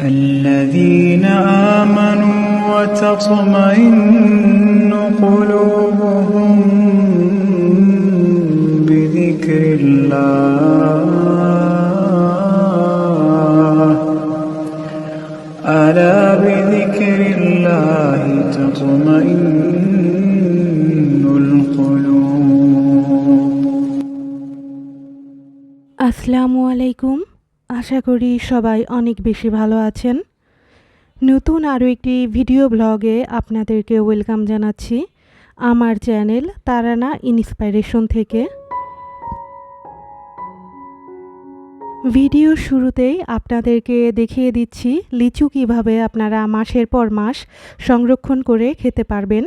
الذين آمنوا وتطمئن قلوبهم بذكر الله ألا بذكر الله تطمئن القلوب। আসসালামু আলাইকুম। আশা করি সবাই অনেক বেশি ভালো আছেন। নতুন আরও একটি ভিডিও ব্লগে আপনাদেরকে ওয়েলকাম জানাচ্ছি আমার চ্যানেল তারানা ইন্সপাইরেশন থেকে। ভিডিওর শুরুতেই আপনাদেরকে দেখিয়ে দিচ্ছি লিচু কিভাবে আপনারা মাসের পর মাস সংরক্ষণ করে খেতে পারবেন।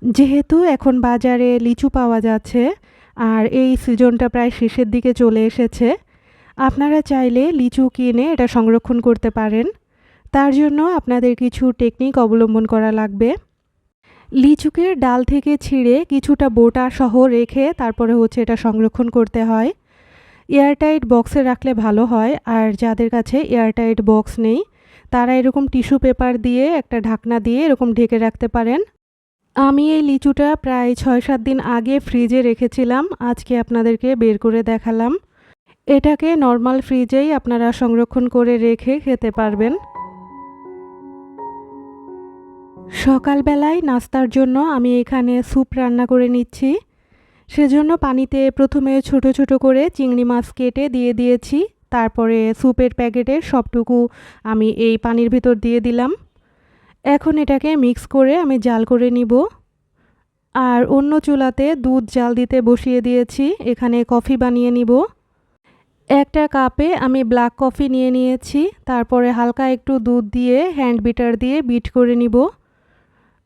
যেহেতু এখন বাজারে লিচু পাওয়া যাচ্ছে আর এই সিজনটা প্রায় শেষের দিকে চলে এসেছে, আপনারা চাইলে লিচু কিনে এটা সংরক্ষণ করতে পারেন। তার জন্য আপনাদের কিছু টেকনিক অবলম্বন করা লাগবে। লিচুকে ডাল থেকে ছিঁড়ে কিছুটা বোটা সহ রেখে তারপরে এটা সংরক্ষণ করতে হয়। এয়ারটাইট বক্সে রাখলে ভালো হয়, আর যাদের কাছে এয়ারটাইট বক্স নেই তারা এরকম টিস্যু পেপার দিয়ে একটা ঢাকনা দিয়ে এরকম ঢেকে রাখতে পারেন। আমি এই লিচুটা প্রায় 6-7 দিন আগে ফ্রিজে রেখেছিলাম, আজকে আপনাদেরকে বের করে দেখালাম। এটাকে নর্মাল ফ্রিজেই আপনারা সংরক্ষণ করে রেখে খেতে পারবেন। সকালবেলায় নাস্তার জন্য আমি এখানে স্যুপ রান্না করে নিচ্ছি। সেজন্য পানিতে প্রথমে ছোট ছোট করে চিংড়ি মাছ কেটে দিয়ে দিয়েছি। তারপরে স্যুপের প্যাকেটের সবটুকু আমি এই পানির ভিতর দিয়ে দিলাম। এখন এটাকে মিক্স করে আমি জাল করে নিব। আর অন্য চুলাতে দুধ জাল দিতে বসিয়ে দিয়েছি। এখানে কফি বানিয়ে নিব। একটা কাপে আমি ব্ল্যাক কফি নিয়ে নিয়েছি। তারপরে হালকা একটু দুধ দিয়ে হ্যান্ড বিটার দিয়ে বিট করে নিব।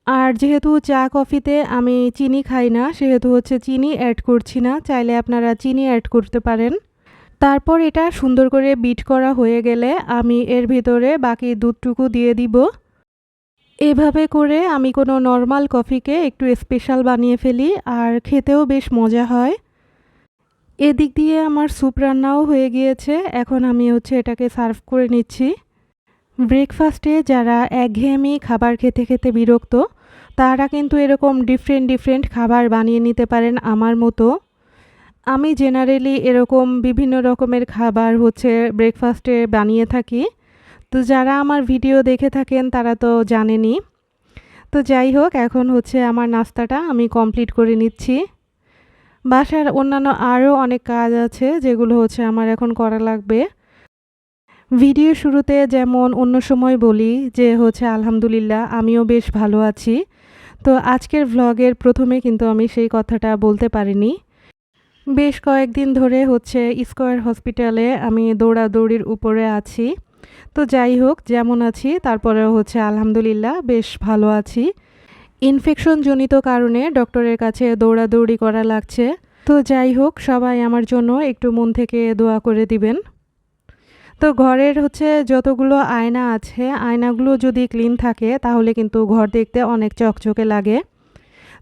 আর যেহেতু চা কফিতে আমি চিনি খাই না, সেহেতু চিনি অ্যাড করছি না। চাইলে আপনারা চিনি অ্যাড করতে পারেন। তারপর এটা সুন্দর করে বিট করা হয়ে গেলে আমি এর ভিতরে বাকি দুধটুকু দিয়ে দিব। এভাবে করে আমি কোনো নর্মাল কফিকে একটু স্পেশাল বানিয়ে ফেলি, আর খেতেও বেশ মজা হয়। এদিক দিয়ে আমার স্যুপ রান্নাও হয়ে গিয়েছে। এখন আমি এটাকে সার্ভ করে নিচ্ছি। ব্রেকফাস্টে যারা একঘেয়েমি খাবার খেতে খেতে বিরক্ত, তারা কিন্তু এরকম ডিফারেন্ট খাবার বানিয়ে নিতে পারেন আমার মতো। আমি জেনারেলি এরকম বিভিন্ন রকমের খাবার ব্রেকফাস্টে বানিয়ে থাকি। তো যারা আমার ভিডিও দেখে থাকেন তারা তো জানেনই। তো যাই হোক, এখন আমার নাস্তাটা আমি কমপ্লিট করে নিচ্ছি। বাসার অন্যান্য আরও অনেক কাজ আছে যেগুলো আমার এখন করা লাগবে। ভিডিও শুরুতে যেমন অন্য সময় বলি যে আলহামদুলিল্লাহ আমিও বেশ ভালো আছি, তো আজকের ভ্লগের প্রথমে কিন্তু আমি সেই কথাটা বলতে পারিনি। বেশ কয়েকদিন ধরে স্কয়ার হসপিটালে আমি দৌড়াদৌড়ির উপরে আছি। তো যাই হোক, যেমন আছি তারপরেও আলহামদুলিল্লাহ বেশ ভালো আছি। ইনফেকশন জনিত কারণে ডক্টরের কাছে দৌড়াদৌড়ি করা লাগছে। তো যাই হোক, সবাই আমার জন্য একটু মন থেকে দোয়া করে দিবেন। তো ঘরের যতগুলো আয়না আছে, আয়নাগুলো যদি ক্লিন থাকে তাহলে কিন্তু ঘর দেখতে অনেক চকচকে লাগে।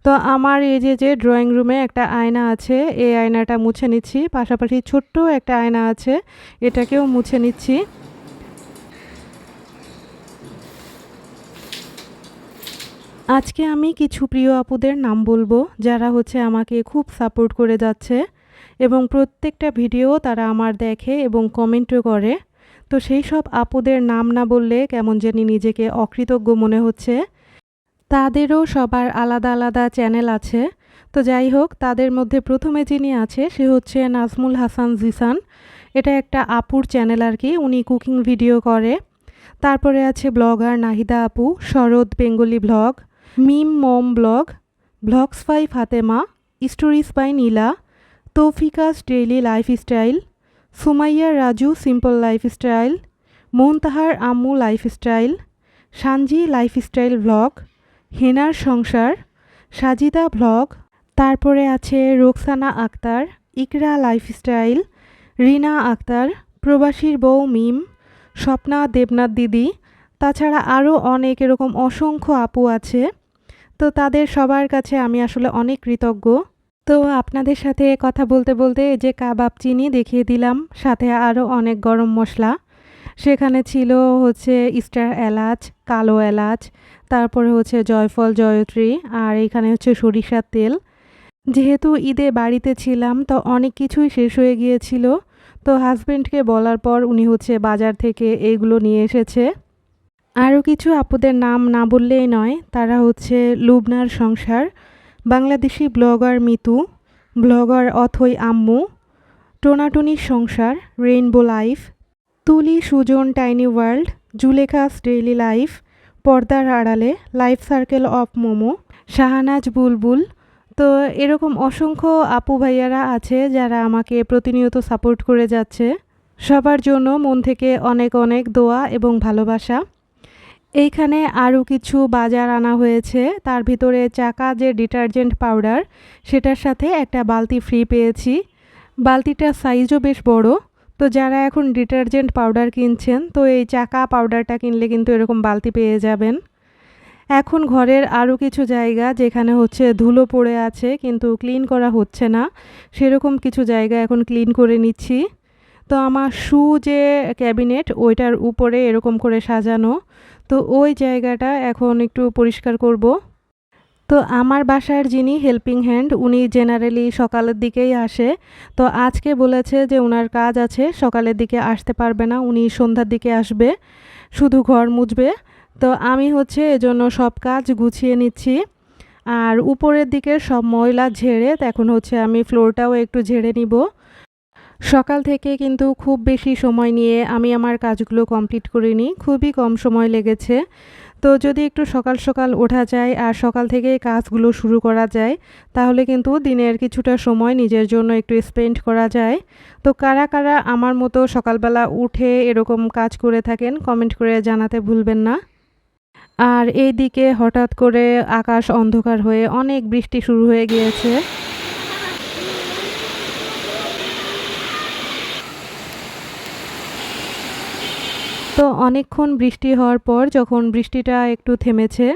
তো আমার এই যে ড্রয়িং রুমে একটা আয়না আছে, এই আয়নাটা মুছে নিচ্ছি। পাশাপাশি ছোট্ট একটা আয়না আছে, এটাকেও মুছে নিচ্ছি। আজকে আমি কিছু প্রিয় আপুদের নাম বলবো যারা আমাকে খুব সাপোর্ট করে যাচ্ছে এবং প্রত্যেকটা ভিডিও তারা আমার দেখে এবং কমেন্টও করে। তো সেই সব আপুদের নাম না বললে কেমন জানি নিজেকে অকৃতজ্ঞ মনে হচ্ছে। তাদেরও সবার আলাদা আলাদা চ্যানেল আছে। তো যাই হোক, তাদের মধ্যে প্রথমে যিনি আছে সে নাজমুল হাসান জিসান। এটা একটা আপুর চ্যানেল আর কি, উনি কুকিং ভিডিও করে। তারপরে আছে ব্লগার নাহিদা আপু, Sarat Bengali blog, Mim Mom blog, blogs by Fatema, stories by Nila, Toufika's daily lifestyle, Sumaiya Raju simple lifestyle, মোহনতাহার আম্মু লাইফস্টাইল, সানজি লাইফস্টাইল ব্লগ, হেনার সংসার, সাজিদা ব্লগ। তারপরে আছে রোকসানা আক্তার, ইকরা লাইফস্টাইল, রিনা আক্তার, প্রবাসীর বউ মিম, স্বপ্না দেবনাথ দিদি। তাছাড়া আরও অনেক এরকম অসংখ্য আপু আছে। তো তাদের সবার কাছে আমি আসলে অনেক কৃতজ্ঞ। তো আপনাদের সাথে কথা বলতে বলতে এই যে কাবাব চিনি দেখিয়ে দিলাম, সাথে আরও অনেক গরম মশলা। সেখানে ছিল হচ্ছে স্টার এলাচ, কালো এলাচ, তারপরে হচ্ছে জয়ফল, জয়ত্রী, আর এখানে হচ্ছে সরিষার তেল। যেহেতু ঈদে বাড়িতে ছিলাম তো অনেক কিছুই শেষ হয়ে গিয়েছিল। তো হাজবেন্ডকে বলার পর উনি হচ্ছে বাজার থেকে এইগুলো নিয়ে এসেছে। আরও কিছু আপুদের নাম না বললেই নয়, তারা হচ্ছে লুবনার সংসার, বাংলাদেশি ব্লগার মিতু, ব্লগার অথৈ আম্মু, টোনাটুনির সংসার, rainbow life, Tuli Sujon tiny world, Zulekha's daily life, পর্দার আড়ালে, life circle of Momo, Shahnaz Bulbul. তো এরকম অসংখ্য আপু ভাইয়ারা আছে যারা আমাকে প্রতিনিয়ত সাপোর্ট করে যাচ্ছে। সবার জন্য মন থেকে অনেক অনেক দোয়া এবং ভালোবাসা। এইখানে আরও কিছু বাজার আনা হয়েছে, তার ভিতরে চাকা যে ডিটারজেন্ট পাউডার সেটার সাথে একটা বালতি ফ্রি পেয়েছি। বালতিটার সাইজও বেশ বড়। তো যারা এখন ডিটারজেন্ট পাউডার কিনছেন তো এই চাকা পাউডারটা কিনলে কিন্তু এরকম বালতি পেয়ে যাবেন। এখন ঘরের আরও কিছু জায়গা যেখানে হচ্ছে ধুলো পড়ে আছে কিন্তু ক্লিন করা হচ্ছে না, সেরকম কিছু জায়গা এখন ক্লিন করে নিচ্ছি। তো আমার শু যে ক্যাবিনেট ওইটার উপরে এরকম করে সাজানো, তো ওই জায়গাটা এখন একটু পরিষ্কার করব। তো আমার বাসার যিনি হেল্পিং হ্যান্ড উনি জেনারেলি সকালের দিকেই আসে। তো আজকে বলেছে যে ওনার কাজ আছে, সকালের দিকে আসতে পারবে না, উনি সন্ধ্যার দিকে আসবে, শুধু ঘর মুছবে। তো আমি হচ্ছে এজন্য সব কাজ গুছিয়ে নিচ্ছি। আর উপরের দিকের সব ময়লা ঝেড়ে এখন হচ্ছে আমি ফ্লোরটাও একটু ঝেড়ে নিব। সকাল থেকে কিন্তু খুব বেশি সময় নিয়ে আমি আমার কাজগুলো কমপ্লিট করিনি, খুবই কম সময় লেগেছে। তো যদি একটু সকাল সকাল ওঠা যায় আর সকাল থেকেই কাজগুলো শুরু করা যায় তাহলে কিন্তু দিনের কিছুটা সময় নিজের জন্য একটু স্পেন্ড করা যায়। তো কারা কারা আমার মতো সকালবেলা উঠে এরকম কাজ করে থাকেন কমেন্ট করে জানাতে ভুলবেন না। আর এইদিকে হঠাৎ করে আকাশ অন্ধকার হয়ে অনেক বৃষ্টি শুরু হয়ে গিয়েছে। তো অনেকক্ষণ বৃষ্টি হওয়ার পর যখন বৃষ্টিটা একটু থেমেছে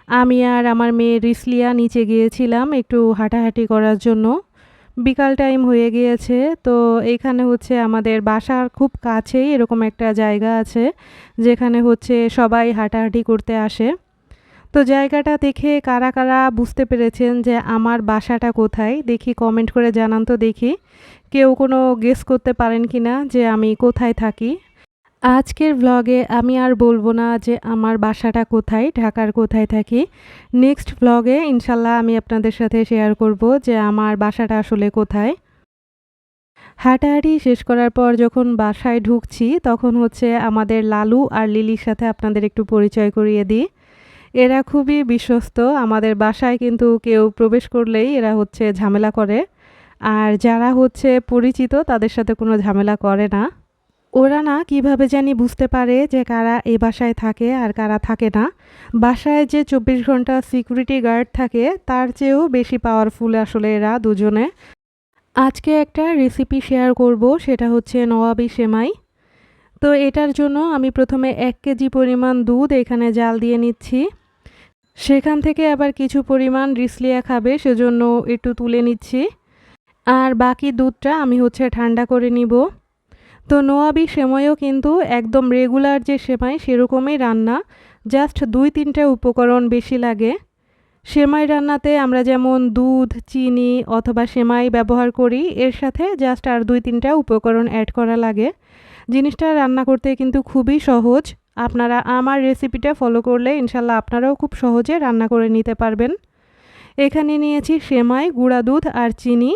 আমি আর আমার মেয়ে রিসলিয়া নিচে গিয়েছিলাম একটু হাঁটাহাঁটি করার জন্য। বিকাল টাইম হয়ে গিয়েছে। তো এইখানে হচ্ছে আমাদের বাসার খুব কাছেই এরকম একটা জায়গা আছে যেখানে হচ্ছে সবাই হাঁটাহাঁটি করতে আসে। তো জায়গাটা দেখে কারা কারা বুঝতে পেরেছেন যে আমার বাসাটা কোথায় দেখি কমেন্ট করে জানান তো দেখি। কেউ কোনো গেস করতে পারেন কি না যে আমি কোথায় থাকি। আজকের ভ্লগে আমি আর বলবো না যে আমার বাসাটা কোথায়, ঢাকার কোথায় থাকি। নেক্সট ভ্লগে ইনশাল্লাহ আমি আপনাদের সাথে শেয়ার করব যে আমার বাসাটা আসলে কোথায়। হাঁটাহাঁটি শেষ করার পর যখন বাসায় ঢুকছি তখন হচ্ছে আমাদের লালু আর লিলির সাথে আপনাদের একটু পরিচয় করিয়ে দিই। এরা খুবই বিশ্বস্ত, আমাদের বাসায় কিন্তু কেউ প্রবেশ করলেই এরা হচ্ছে ঝামেলা করে, আর যারা হচ্ছে পরিচিত তাদের সাথে কোনো ঝামেলা করে না। ওরা না কিভাবে জানি বুঝতে পারে যে কারা এই বাসায় থাকে আর কারা থাকে না। বাসায় যে 24 ঘন্টা সিকিউরিটি গার্ড থাকে তার চেয়েও বেশি পাওয়ারফুল আসলে এরা দুজনে। আজকে একটা রেসিপি শেয়ার করব, সেটা হচ্ছে নওয়াবি সেমাই। তো এটার জন্য আমি প্রথমে 1 কেজি পরিমাণ দুধ এখানে জাল দিয়ে নিচ্ছি। সেখান থেকে আবার কিছু পরিমাণ রিসলিয়া খাবে সেজন্য একটু তুলে নিচ্ছি, আর বাকি দুধটা আমি হচ্ছে ঠান্ডা করে নিব। তো নওয়াবি সেমাইও কিন্তু একদম রেগুলার যে সেমাই সেরকমই রান্না, জাস্ট 2-3টা উপকরণ বেশি লাগে। সেমাই রান্নাতে আমরা যেমন দুধ, চিনি অথবা সেমাই ব্যবহার করি, এর সাথে জাস্ট আর 2-3টা উপকরণ অ্যাড করা লাগে। জিনিসটা রান্না করতে কিন্তু খুবই সহজ। আপনারা আমার রেসিপিটা ফলো করলে ইনশাল্লাহ আপনারাও খুব সহজে রান্না করে নিতে পারবেন। এখানে নিয়েছি সেমাই, গুঁড়া দুধ আর চিনি।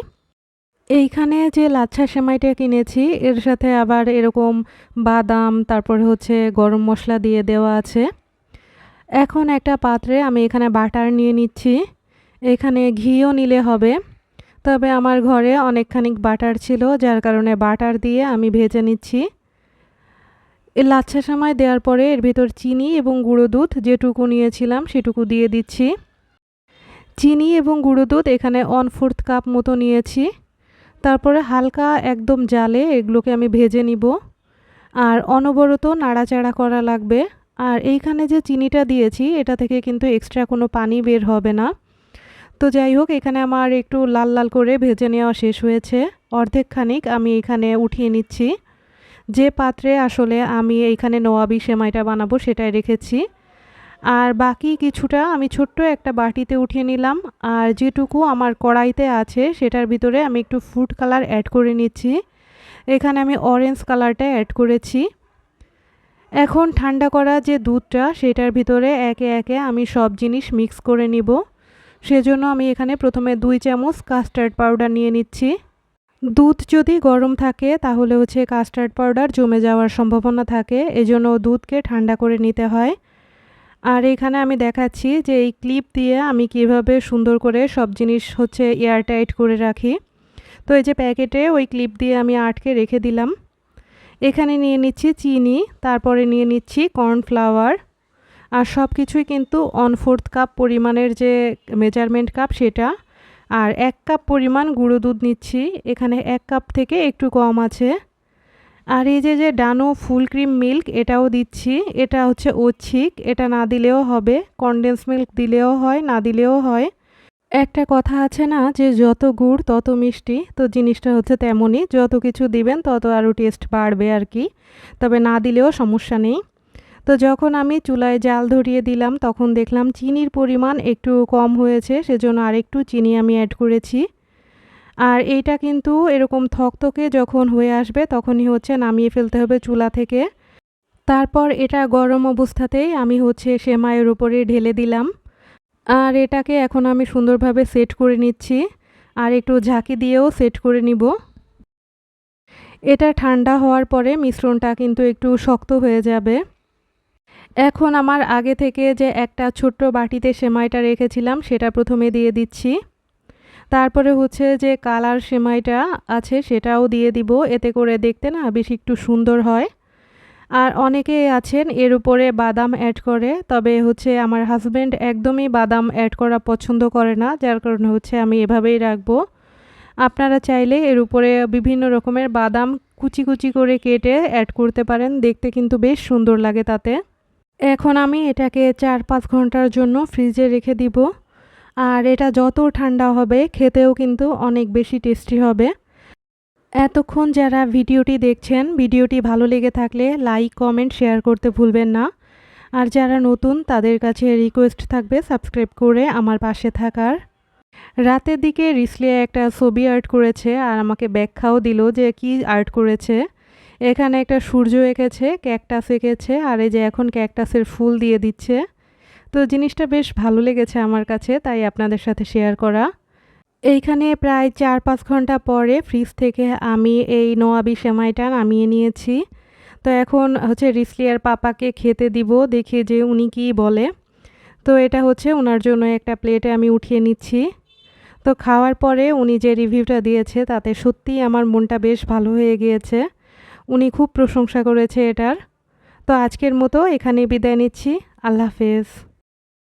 এইখানে যে লাচ্ছা সেমাইটা কিনেছি এর সাথে আবার এরকম বাদাম তারপরে হচ্ছে গরম মশলা দিয়ে দেওয়া আছে। এখন একটা পাত্রে আমি এখানে বাটার নিয়ে নিচ্ছি, এখানে ঘিও নিলে হবে, তবে আমার ঘরে অনেকখানি বাটার ছিল যার কারণে বাটার দিয়ে আমি ভেজে নিচ্ছি। এই লাচ্ছা সেমাই দেওয়ার পরে এর ভিতর চিনি এবং গুঁড়ো দুধ যেটুকু নিয়েছিলাম সেটুকু দিয়ে দিচ্ছি। চিনি এবং গুঁড়ো দুধ এখানে 1/4 কাপ মতো নিয়েছি। তারপরে হালকা একদম জালে এগুলোকে আমি ভেজে নিব, আর অনবরত নাড়াচাড়া করা লাগবে। আর এইখানে যে চিনিটা দিয়েছি এটা থেকে কিন্তু এক্সট্রা কোনো পানি বের হবে না। তো যাই হোক, এখানে আমার একটু লাল লাল করে ভেজে নেওয়া শেষ হয়েছে, অর্ধেক খানিক আমি এখানে উঠিয়ে নিচ্ছি। যে পাত্রে আসলে আমি এইখানে নোয়াবি সেমাইটা বানাবো সেটাই রেখেছি। আর বাকি কিছুটা আমি ছোট্ট একটা বাটিতে উঠিয়ে নিলাম। আর যেটুকু আমার কড়াইতে আছে সেটার ভিতরে আমি একটু ফুড কালার অ্যাড করে নিচ্ছি। এখানে আমি অরেঞ্জ কালারটা অ্যাড করেছি। এখন ঠান্ডা করা যে দুধটা সেটার ভিতরে একে একে আমি সব জিনিস মিক্স করে নিব। সেজন্য আমি এখানে প্রথমে 2 চামচ কাস্টার্ড পাউডার নিয়ে নিচ্ছি। দুধ যদি গরম থাকে তাহলে হচ্ছে কাস্টার্ড পাউডার জমে যাওয়ার সম্ভাবনা থাকে, এজন্য দুধকে ঠান্ডা করে নিতে হয়। আর এখানে আমি দেখাচ্ছি যে এই ক্লিপ দিয়ে আমি কিভাবে সুন্দর করে সব জিনিস হচ্ছে এয়ারটাইট করে রাখি। তো এই যে প্যাকেটে ওই ক্লিপ দিয়ে আমি আটকে রেখে দিলাম। এখানে নিয়ে নিচ্ছি চিনি, তারপরে নিয়ে নিচ্ছি কর্নফ্লাওয়ার। আর সব কিছুই কিন্তু 1/4 কাপ পরিমাণের যে মেজারমেন্ট কাপ সেটা। আর 1 কাপ পরিমাণ গুঁড়ো দুধ নিচ্ছি, এখানে 1 কাপ থেকে একটু কম আছে। আর এই যে ডানো ফুল ক্রিম মিল্ক এটাও দিচ্ছি, এটা হচ্ছে ঐচ্ছিক, এটা না দিলেও হবে। কনডেন্স মিল্ক দিলেও হয়, না দিলেও হয়। একটা কথা আছে না যে যত গুড় তত মিষ্টি, তো জিনিসটা হচ্ছে তেমনই, যত কিছু দিবেন তত আরও টেস্ট বাড়বে আর কি, তবে না দিলেও সমস্যা নেই। তো যখন আমি চুলায় জাল ধরিয়ে দিলাম তখন দেখলাম চিনির পরিমাণ একটু কম হয়েছে, সেজন্য আরেকটু চিনি আমি অ্যাড করেছি। আর এইটা কিন্তু এরকম থকথকে যখন হয়ে আসবে তখনই হচ্ছে নামিয়ে ফেলতে হবে চুলা থেকে। তারপর এটা গরম অবস্থাতেই আমি হচ্ছে সেমাইয়ের উপরে ঢেলে দিলাম। আর এটাকে এখন আমি সুন্দরভাবে সেট করে নিচ্ছি, আর একটু ঝাঁকি দিয়েও সেট করে নিব। এটা ঠান্ডা হওয়ার পরে মিশ্রণটা কিন্তু একটু শক্ত হয়ে যাবে। এখন আমার আগে থেকে যে একটা ছোট্ট বাটিতে সেমাইটা রেখেছিলাম সেটা প্রথমে দিয়ে দিচ্ছি। তারপরে হচ্ছে যে কালার সেমাইটা আছে সেটাও দিয়ে দিব, এতে করে দেখতে না বেশ একটু সুন্দর হয়। আর অনেকে আছেন এর উপরে বাদাম অ্যাড করে, তবে হচ্ছে আমার হাজব্যান্ড একদমই বাদাম অ্যাড করা পছন্দ করে না, যার কারণে হচ্ছে আমি এভাবেই রাখবো। আপনারা চাইলে এর উপরে বিভিন্ন রকমের বাদাম কুচি কুচি করে কেটে অ্যাড করতে পারেন, দেখতে কিন্তু বেশ সুন্দর লাগে তাতে। এখন আমি এটাকে 4-5 ঘন্টার জন্য ফ্রিজে রেখে দিব। আর এটা যত ঠান্ডা হবে খেতেও কিন্তু অনেক বেশি টেস্টি হবে। এতক্ষণ যারা ভিডিওটি দেখছেন, ভিডিওটি ভালো লেগে থাকলে লাইক, কমেন্ট, শেয়ার করতে ভুলবেন না। আর যারা নতুন তাদের কাছে রিকোয়েস্ট থাকবে সাবস্ক্রাইব করে আমার পাশে থাকার। রাতের দিকে রিসলিয়া একটা ছবি আর্ট করেছে আর আমাকে ব্যাখ্যাও দিল যে কি আর্ট করেছে। এখানে একটা সূর্য এঁকেছে, ক্যাকটাস এঁকেছে, আর এই যে এখন ক্যাকটাসের ফুল দিয়ে দিচ্ছে। তো জিনিসটা বেশ ভালো লেগেছে আমার কাছে, তাই আপনাদের সাথে শেয়ার করা। এইখানে প্রায় 4-5 ঘন্টা পরে ফ্রিজ থেকে আমি এই নোয়াবি সেমাইটা নামিয়ে নিয়েছি। তো এখন হচ্ছে রিসলিয়ার পাপাকে খেতে দিব, দেখি যে উনি কী বলে। তো এটা হচ্ছে ওনার জন্য একটা প্লেটে আমি উঠিয়ে নিচ্ছি। তো খাওয়ার পরে উনি যে রিভিউটা দিয়েছে তাতে সত্যিই আমার মনটা বেশ ভালো হয়ে গিয়েছে। উনি খুব প্রশংসা করেছে এটার। তো আজকের মতো এখানেই বিদায় নিচ্ছি। আল্লাহ হাফেজ।